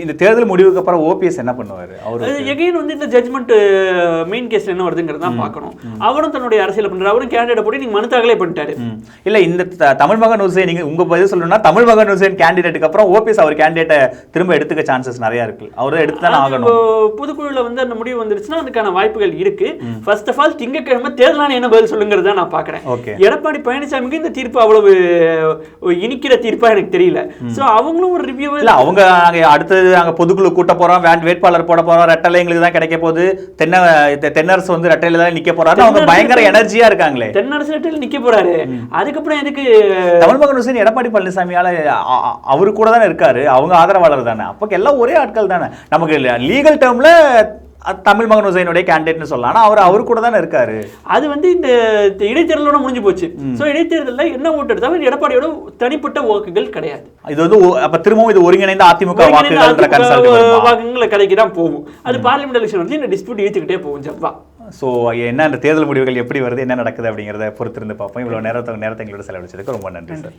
இந்த தேர்தல் முடிவுக்கு அப்புறம் ஓபிஎஸ் என்ன பண்ணுவாரு? அவர் எகைன் வந்து இந்த ஜட்ஜ்மெண்ட் மெயின் கேஸ்ல என்ன வருதுங்கிறத பார்க்கணும். அவரும் தன்னுடைய அரசியல் பண்றாரு. அவரும் கேண்டிடேட் போட்டு நீங்க மனு தாக்கலே பண்ணிட்டாரு. இல்ல இந்த தமிழ் மகன் ஹுசைன், நீங்க உங்க பதில் சொல்லணும்னா தமிழ் மகன் ஹுசைன் கேண்டிடேட்டுக்கு அப்புறம் ஓபிஎஸ் அவர் கேண்டிடேட்டை திரும்ப எடுத்துக்க சான்சஸ் நிறைய இருக்கு. அவரை எடுத்துதான் ஆகணும். பொதுக்குழுல வந்து அந்த முடிவு வந்துருச்சுன்னா அதுக்கான வாய்ப்புகள் இருக்கு. ஃபர்ஸ்ட் ஆஃப் ஆல் திங்கட்கிழமை தேர்தலான என்ன பதில் சொல்லுங்கிறத நான் பாக்குறேன். எடப்பாடி பழனிசாமிக்கு இந்த தீர்ப்பு அவ்வளவு இனிக்கிற தீர்ப்பா எனக்கு தெரியல. சோ அவங்களும் ஒரு ரிவ்யூ இல்ல, அவங்க அடுத்தது நாங்க பொதுக்குழு கூட்ட போறோம், வேட்பாளர் போட போறோம், ரெட்டலை எங்களுக்கு தான் கிடைக்க போகுது, தென்னரசு வந்து ரெட்டையில தான் நிக்க போறாரு, அவங்க பயங்கர எனர்ஜியா இருக்காங்களே. தென்னரசு ரெட்டையில நிக்க போறாரு. அதுக்கப்புறம் எதுக்கு தமிழ் மகன் ஹுசைன் எடப்பாடி பழனிசாமியால அவரு கூட தானே இருக்காரு, அவங்க ஆதரவாளர் தானே, அப்ப எல்லாம் ஒரே ஆட்கள் தானே. நமக்கு லீகல் டேர்ம்ல தமிழ் மகன் ஹுசைனுடைய கேண்டிடேட்னு சொல்லலாம். ஆனா அவரு கூட தானே இருக்காரு. அது வந்து இந்த இடைத்தேர்தலோட முடிஞ்சு போச்சு. சோ இடைத்தேர்தலில் என்ன ஓட்டு எடுத்தாலும் எடப்பாடியோட தனிப்பட்ட வாக்குகள் கிடையாது. இது வந்து அப்ப திரும்பவும் இது ஒருங்கிணைந்த அதிமுக வாக்குகளை கடைக்கு தான் போகும். அது பார்லிமெண்ட் எலெக்ஷன் வந்து இந்த டிஸ்பியூட் இழுத்துக்கிட்டே போகும் ஜப்பா. ஸோ என்ன அந்த தேர்தல் முடிவுகள் எப்படி வருது, என்ன நடக்குது அப்படிங்கிறத பொறுத்திருந்து பார்ப்போம். இவ்வளோ நேரத்தை எங்களோட செலவழிச்சதுக்கு ரொம்ப நன்றி சார்.